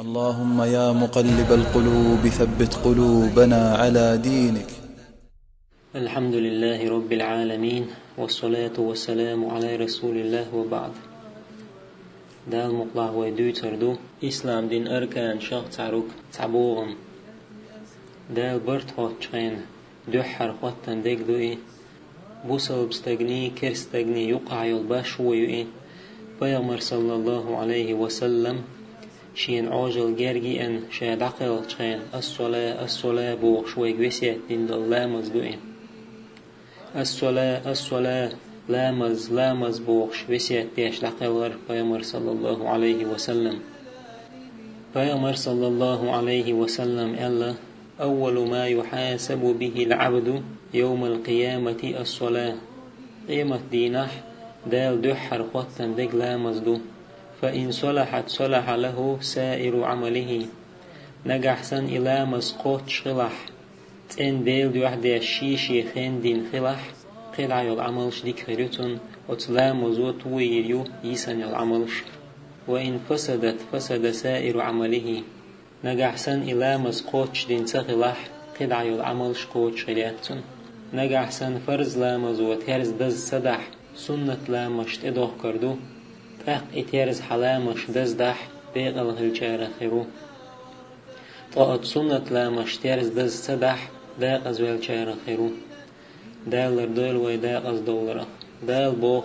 اللهم يا مقلب القلوب ثبت قلوبنا على دينك. الحمد لله رب العالمين، والصلاة والسلام على رسول الله وبعد. دال مقلع ويدو تردو إسلام دين أركان شاق تعروك تعبوغم دال برت خطشين دوحر خطن ديك دوئي بوصل بستغني كرستغني يقع يلباش ويؤي بيغمر صلى الله عليه وسلم شين عاجل جرجي أن شاد عقل تشين الصلاة بوغ شوي قوسيات دين دل لامز دوئي الصلاة لامز بوغش وسيات ديش لقلر بيامر صلى الله عليه وسلم. بيامر صلى الله عليه وسلم ألا أول ما يحاسب به العبد يوم القيامة الصلاة. قيمة دينح دال دحر خطن دق لامز دو، فإن صلحت صلح له سائر عمله. نجح سن إلى مسقوط خلح تن ديل دي واحدة الشيشي خين دين خلح قلع يالعملش ديك خيرتون وتلام وزوت ويريو يسن يالعملش. وإن فسد سائر عمله. نجح سن إلى مسقوطش دين تخلح قلع يالعملش قوتش خيرتون. نجح سن فرز لامزوت هرز دز سدح سنة لامش تدوه كردو تاق اتيرز حلامش دز دح بيغل هلجار خيرو. طاقت سنة لامش تيرز دز سدح داق أزوال شار خيرو. دال دول ويداق أز دولرة دال بوخ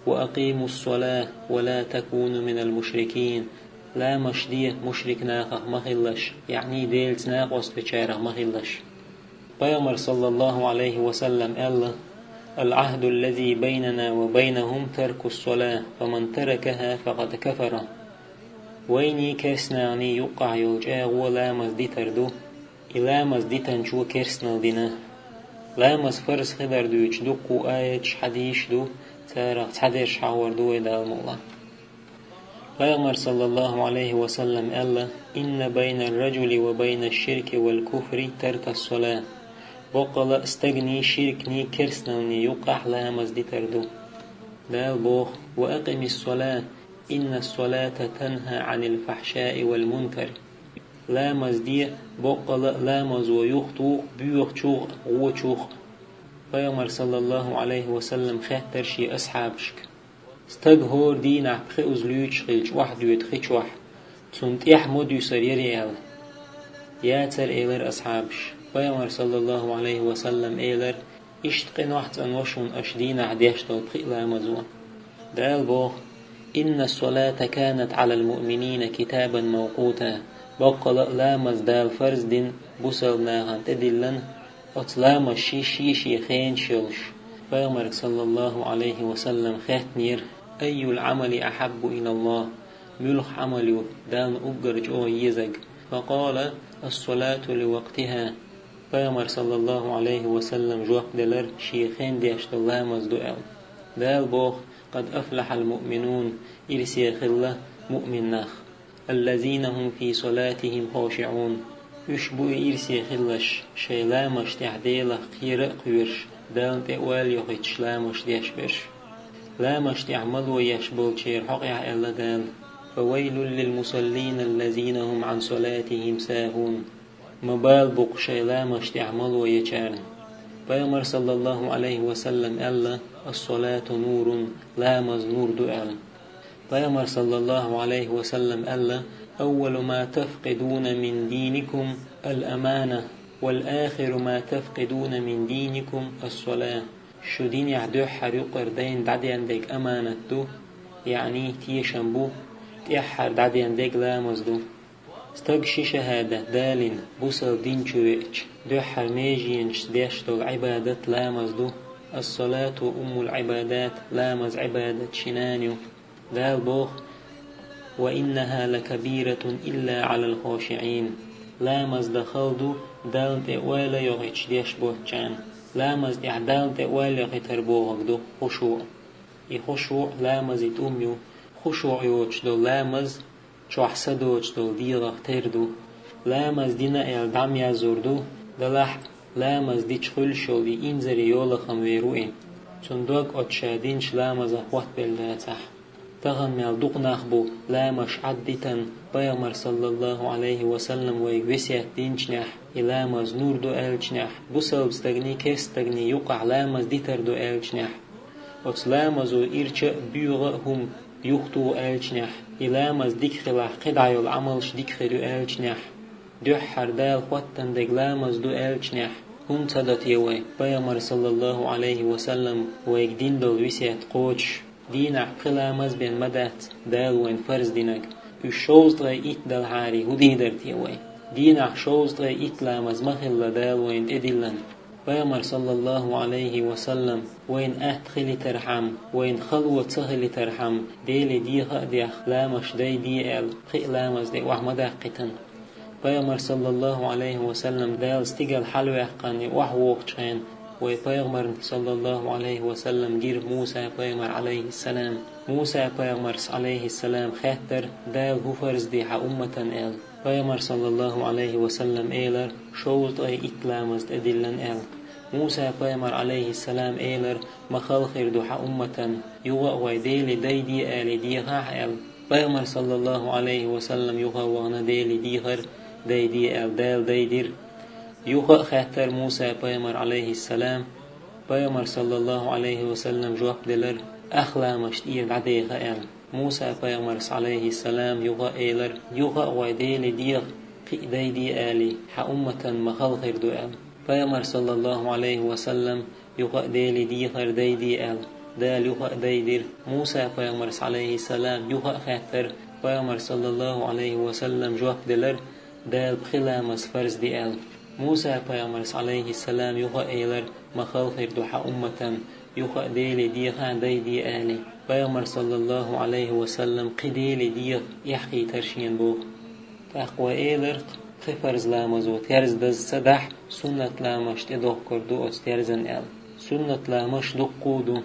وأقيموا الصلاة ولا تكونوا من المشركين. لا مشدية مشرك ناقه مخلش يعني ديل تناق وصف شاره مخلش. بيامر صلى الله عليه وسلم ألا العهد الذي بيننا وبينهم ترك الصلاة فمن تركها فقد كفر. ويني كرسناني يقع يلجاء ولا مزدي تردو إلا مزدي تنشو كرسنا دينا. لا مزفرس خبر دوش دقو آيتش حديش دو تارق تحديش حاور دو إدال مولا. بيغمر صلى الله عليه وسلم ألا إن بين الرجل وبين الشرك والكفر ترك الصلاة. بقل استغني شركني كرسناني يقع لا مزدي تردو. دال بوخ وأقم الصلاة إن الصلاة تنهى عن الفحشاء والمنكر. لا مزدي بقل لا مزو يخطو بيوخ شوخ وشوخ. بيغمر صلى الله عليه وسلم خاتر شي أصحابشك استغهور دينا بخي أزلوش خيلش واحد يتخيش واحد تنت يحمد يسريري إيل ياتر إيلر أصحابش. بيغمر صلى الله عليه وسلم إيلر اشتقن واحد أنوشون أشدينا عديشتو بخي لا مزو. دال بوخ إن الصلاة كانت على المؤمنين كتابا موقوتا. بقل لا مزدال فرز دين بوسل ناغان تدلن أطلام الشيشي خين شلش. بيغمر صلى الله عليه وسلم خاتنير أي العمل أحب إلى الله ملخ عمل دان أقرج أو يزق. فقال الصلاة لوقتها. بيغمر صلى الله عليه وسلم جوق دلر شيخين ديشت الله مزدوئل. دال بوخ قد أفلح المؤمنون إرسي خلة مؤمن ناخ الذين هم في صلاتهم خاشعون. يشبو إرسي خلش شيلامش تعديله خير قيرش دال تقوال يخيتش لامش ديشبش. لامش تعمل ويشبل شير حقيع إلا دال. فويل للمصلين الذين هم عن صلاتهم ساهون. مبال بق شيلامش تعمل ويشارن. بيغمر صلى الله عليه وسلم ألا الصلاة نور لامز نور دؤال. بيغمر صلى الله عليه وسلم ألا أول ما تفقدون من دينكم الأمانة والآخر ما تفقدون من دينكم الصلاة. شو دين يعدو حريقر دين دعدي عندك أمانة دو يعني تيشنبو تيحر دعدي عندك لامز دو. استقشي شهادة دالين بوصل دين شويتش دو حرميجينش ديشتو العبادة لامز دو. الصلاة أم العبادات لامز عبادة شنانيو. دال بوخ وإنها لكبيرة إلا على الخاشعين. لامز دخلدو دال تقوال يغيتش ديش بوهجان. لامز إعدال تقوال يغيتر بوغدو خشوع. خشوع لامز يتوميو خشوع يوش دو لامز شو حسدوش دو ديغة تردو. لامز دينا إعدام يزوردو دلح لامز ديش خلشو دي إنزر يولخم ويروين. تندوك أتشادينش لامز أخوات بلداتح. تغن مال دقناخ بو لامش عدتن بيامر صلى الله عليه وسلم ويقبسيت دينشنح لامز نور دو ألشنح بسل بستغني كستغني يقع لامز ديتر دو ألشنح وتلامزو إرش بيغ هم يختو ألشنح لامز ديكخلاح قدعيو العملش ديكخلو ألشنح دوحر دال خوتن دقلامز دو ألشنح هم تدت يوي بيامر صلى الله عليه وسلم ويقدين دول ويسيت قوش دينع قلامز بين مدات دال وين فرز دينك الشوز دغي إيت دال هاري هدي درت يوي دينع شوز دغي إيت لامز مخل دال وين إدلن بيامر صلى الله عليه وسلم وين أهتخلي ترحم وين خلوة تخلي ترحم ديلي ديخ ديخ لامش دي ال خي لامز دي وحمدا قتن بيامر صلى الله عليه وسلم دال استقل حلو يحقاني وحوقشين وبيغمر صلى الله عليه وسلم جير موسى بيغمر عليه السلام موسى بيغمر عليه السلام خاتر دال هفرز دي أمة ال بيغمر صلى الله عليه وسلم إيلر شوز أي إتلامز أدلن ال موسى بيغمر عليه السلام إيلر مخال خير دو أمة يوغا ويديل دي آل دي غاح ال بيغمر صلى الله عليه وسلم يوغا وانا ديل دي غر دي ال دال دي دير يوغا خاتر موسى بيغمر عليه السلام بيغمر صلى الله عليه وسلم جواب دلر أخلا مشتير بعدي غائل موسى بيغمر عليه السلام يوغا إيلر يوغا ويديل ديغ قيدي دي آلي أمة مخال خير دو آل بيغمر صلى الله عليه وسلم يوغا ديل ديغر دي آل دال يوغا ديدير موسى بيغمر عليه السلام يوغا خاتر بيغمر صلى الله عليه وسلم جواب دلر دال بخلا مسفرز دي آل موسى بيغمر عليه السلام يوغا إيلر مخال خير دو أمة يوغا ديل ديغا دي آلي بيغمر صلى الله عليه وسلم قديل ديغ يحكي ترشين بوغ تقوى إيلر خفرز لامزو تيرز دز سدح سنة لامش تدوغ كردو استيرزن ال سنة لامش دقودو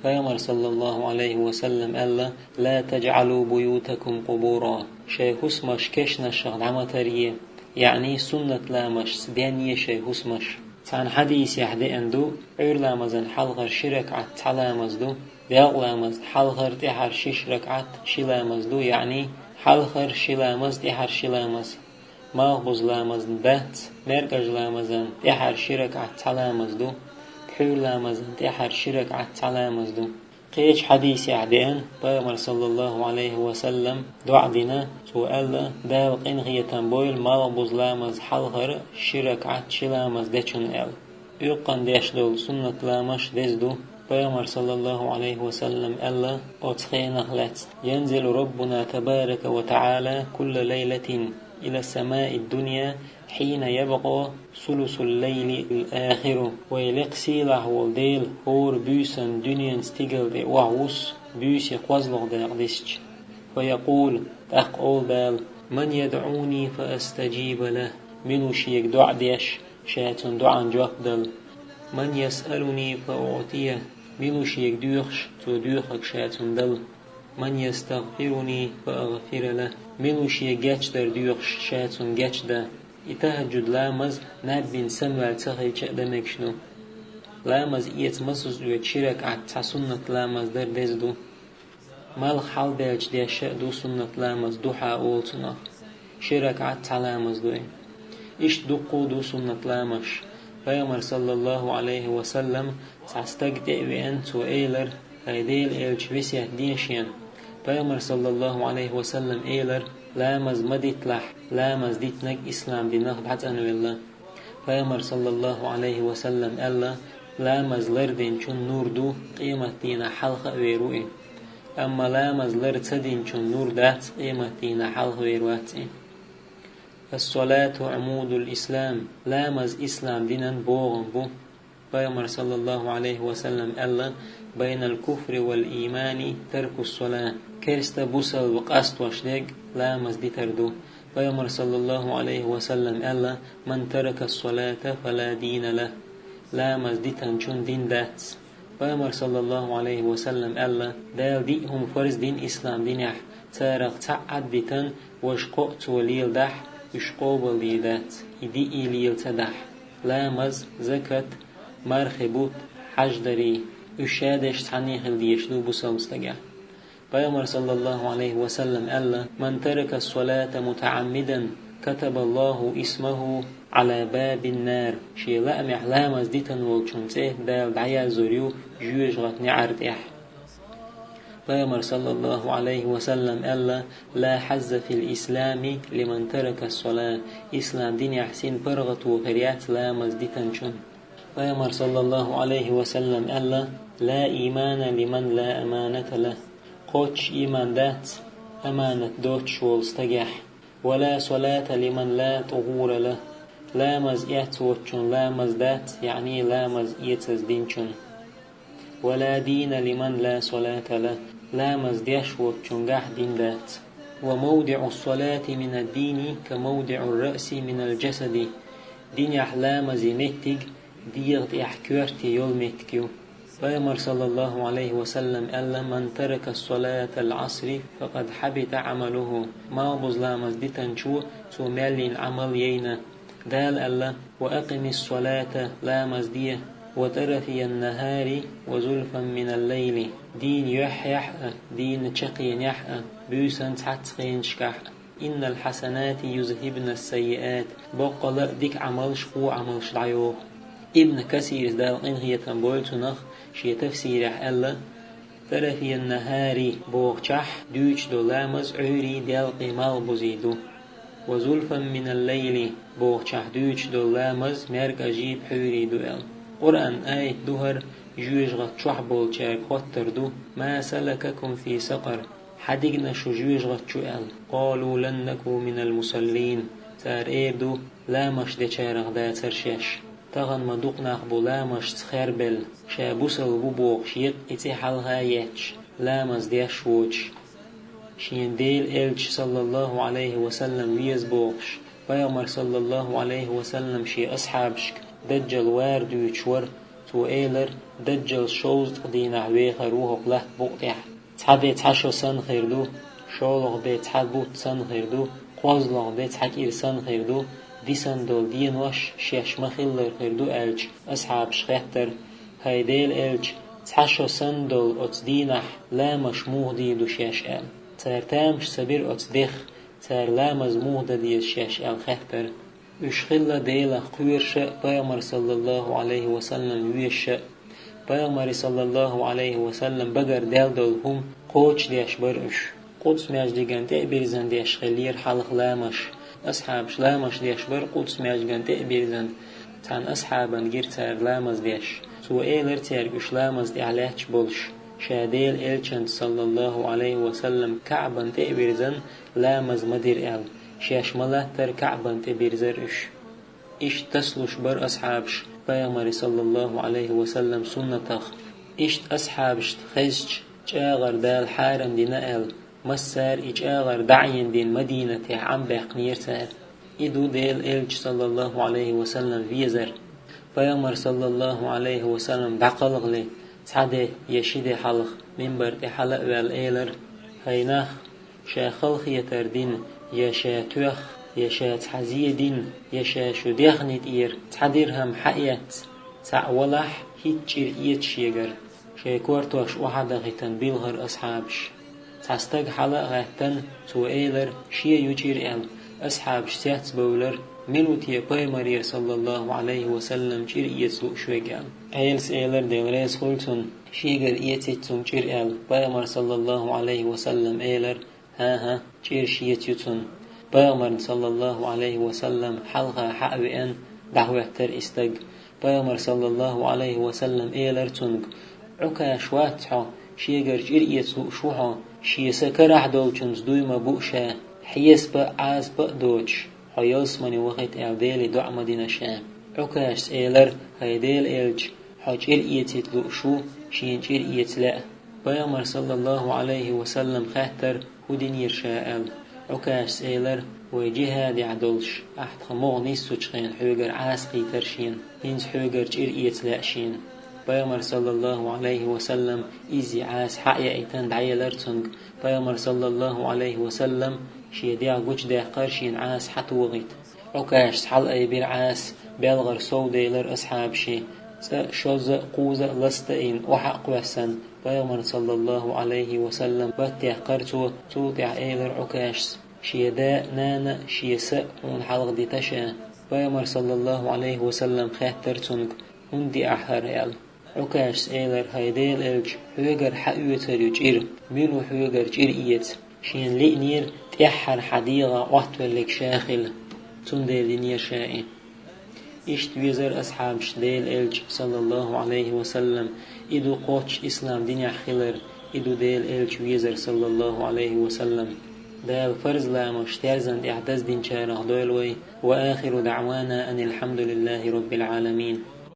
بيغمر صلى الله عليه وسلم ألا لا تجعلوا بيوتكم قبورا شيخ اسمش كشنا شغل عمتريه يعني سنة لامش سدانية شيخ اسمش عن حديث يحدي اندو عير لامزن حلغر شرك عت حلامزدو دياغ لامز حلغر تحر شش ركعت شلامزدو يعني حلغر شلامز تحر شلامز ماغبوز لامزن دات مرقج لامزن تحر شرك عت حلامزدو بحور لامزن تحر شرك عت حلامزدو قيش حديث يعدين بيغمر صلى الله عليه وسلم دعدنا سؤال دال قنغية تنبويل مالبوز لامز حلغر شرك عت شلامز ديشن ال يقن ديشدول سنة لامش ديزدو بيغمر صلى الله عليه وسلم ألا أتخين خلات ينزل ربنا تبارك وتعالى كل ليلة إلى السماء الدنيا حين يبقى ثلث الليل الآخر ويلقسي لحول ديل هور بيسن دنيا ستيغل دي وعوس بيس يقوزلغ دي قدسج ويقول تقول دال من يدعوني فأستجيب له منو شيك دع ديش شاتن دعان جوكدل من يسألني فأعطيه منو شيك دوخش تو دوخك شاتن دل من يستغفرني فأغفر له منو شيك جاتش در دوخش شاتن جاتش ده يتهجد لامز نابين سمع تخي دمك شنو لامز إيت مسوس ويتشيرك عت سنة لامز در دزدو مال حال ديش ديش دو سنة لامز دوحا أولتنا شيرك عت لامز دوي إيش دقو دو سنة لامش بيغمر صلى الله عليه وسلم تستقدئ بأنت وإيلر هيديل إلش ويسيه دينشين بيغمر صلى الله عليه وسلم إيلر لامز مديت لح لامز ديت نج إسلام دي نخد حتى أنو الله بيغمر صلى الله عليه وسلم ألا لامز لردين شون نور دو قيمة دينا حلقة ويروئي أما لامز لرد سدين شون نور دات قيمة دينا حلقة ويرواتي الصلاة عمود الإسلام لامز إسلام دينا بوغن بو بيغمر صلى الله عليه وسلم ألا بين الكفر والإيمان ترك الصلاة كرست بوسل وقاست وشدق لامز دي تردو بيغمر صلى الله عليه وسلم ألا من ترك الصلاة فلا دين له لامز دي تنشون دين دات بيغمر صلى الله عليه وسلم ألا دال ديهم فرز دين إسلام دين يح تارق تعد ديتن وشقوت وليل دح يشقوب وليدات يدي إليل تدح لامز زكت مرخبوت حجدري يشادش تعنيخ اللي يشلو بوسل مستقع بيامر صلى الله عليه وسلم ألا من ترك الصلاة متعمدا كتب الله اسمه على باب النار شي لأم إعلام أزديتن والشنسيه دال دعيا زوريو جوج غتني عرد بيامر صلى الله عليه وسلم ألا لا حز في الإسلام لمن ترك الصلاة إسلام دين يحسين برغت وغريات لا مزديتن شن بيامر صلى الله عليه وسلم ألا لا إيمان لمن لا أمانة له قوتش إيمان دات أمانة دوتش والستجح ولا صلاة لمن لا طهور له لا مزئت وچن لا مزدات يعني لا مزئت دينچن ولا دين لمن لا صلاة له لا مزديش وچنجح دين دات وموضع الصلاة من الدين كموضع الرأس من الجسد دين يحلام زيمتك ديغت يحكورتي يولمتكيو بيامر صلى الله عليه وسلم ألا من ترك الصلاة العصر فقد حبط عمله ما بزلا مزدتن شو مالين عمل يينا دال ألا وأقم الصلاة لا مزدية وترفي النهار وزلفا من الليل دين يحيح دين تشقين يح بيسن تحتقين شكح إن الحسنات يذهبن السيئات بقى ديك عمل شقو عمل شدعيوه ابن كثير دال إنهي تنبولتنخ شي تفسير ألا ترفي النهار بوغشح دوش دولامز عوري دال قمال بزيدو وزلفا من الليل بوغشح دوش دولامز مرق أجيب حوري دوال قرآن آية دوهر جوج غط شحبول شاك خطر دو ما سلككم في سقر حدقنا شو جوج غط شوال قالوا لن نكو من المصلين تار ايبدو لا مش دي شارغ دا ترشيش تغن مدوقنا أخبو لا مش تخربل شابوسل بوبوغ شيق اتي حالها يتش لا مز ديش ووش شين ديل إلش صلى الله عليه وسلم ويزبوغش بيامر صلى الله عليه وسلم شي أصحابشك دجل وارد ويتشور تو ايلر دجل شوز تقدين عويخ روح بلح بقطع تحدي تحشو سن خيردو شولغ دي تحدبو سن خيردو قوزلغ دي تحكير سن خيردو ديسن دول دين وش شيش مخيلر خيردو ألج أصحاب شخيحتر هايديل ألج تحشو سن دول أتدينح لا مشموه دي دو شيش أل تارتامش سبير أتدخ تار لا مزموه دي شيش أل خيحتر اشخلا ديلا قوير شاء بيامر صلى الله عليه وسلم ويشاء بيامر صلى الله عليه وسلم بقر ديل دولهم قوش ديش برش قدس مياج ديگان تأبيرزن ديش خلير حلق لامش أصحابش لامش ديش بر قدس مياج ديگان تأبيرزن تان أصحابا غير تار لامز ديش تو ايلر تارگوش لامز دي علاش بولش شاديل إلچند صلى الله عليه وسلم كعبا تأبيرزن لامز مدير ال شاش ملاتر كعبا تبيرزرش إش تسلش بر أصحابش بيامر صلى الله عليه وسلم سنتخ إشت أصحابش خزج جاغر دال حارم دي نقل مسار إجاغر دعين دين مدينة عم بقنير سار إدو ديل إلج صلى الله عليه وسلم فيزر بيامر صلى الله عليه وسلم دقلغ لي تعدي يشيد حلق منبر حلق والإيلر هيناخ شاخلخ يتردين يشا توخ يشا تحزي دين يشا شديخ نتير تحديرهم حقيات تعولح هيتشير يتشيغر شاكورتوش وحدا غيتن بيلغر أصحابش تستق حلق غيتن تو ايلر شي يجير ال أصحابش سيات بولر ملوتي بيمرير صلى الله عليه وسلم شير يتسوق شويقال ايلس ايلر ديل ريس خلتن شيغر يتسوق شير ال بيمر صلى الله عليه وسلم ايلر ها شير شيتيتون بيامر صلى الله عليه وسلم حلقة حقوئن دعوة تر استق بيامر صلى الله عليه وسلم ايلر تنق عكا شواتحا شيغر جرئية شوحا شي سكرح دولچنز دويما بوشا حيس با عاز با دوش حياس مني وقت اعدالي دع مدينة شام عكاش ايلر هيديل ايلج حاج جرئية تلوشو شين جرئية لا بيامر صلى الله عليه وسلم خاتر ودين يرشاء عكاش ايلر وجهاد يعدلش احد خموغ نيسو تشخين حوغر عاسقي ترشين ينز حوغر جرئية لاشين بيامر صلى الله عليه وسلم إزي عاس حقيا ايتان دعيا لرتنج بيامر صلى الله عليه وسلم شي ديع قوش ديع قرشين عاس حتوغيت عكاش حلقة يبير عاس بيلغر سودي لر أصحاب شي شوز قوزة لستين وحق وحسن بيغمر صلى الله عليه وسلم باتيح قرتو توقع ايلر عكاش شيداء نانا شيساء ونحلق دي تشا بيغمر صلى الله عليه وسلم خاترتنك هندي أحريال عكاش ايلر هيديل الج حوغر حقوتر يجير ميلو حوغر جيريت شين لئنير تيحر حديغة وقتولك شاخل تنديل نير شائن إشت ويزر أصحاب شديل إلج صلى الله عليه وسلم إدو قوتش إسلام دنيا خلر إدو ديل إلج ويزر صلى الله عليه وسلم دال فرز لام اشترزن إعتز دين شارع دولوي وآخر دعوانا أن الحمد لله رب العالمين.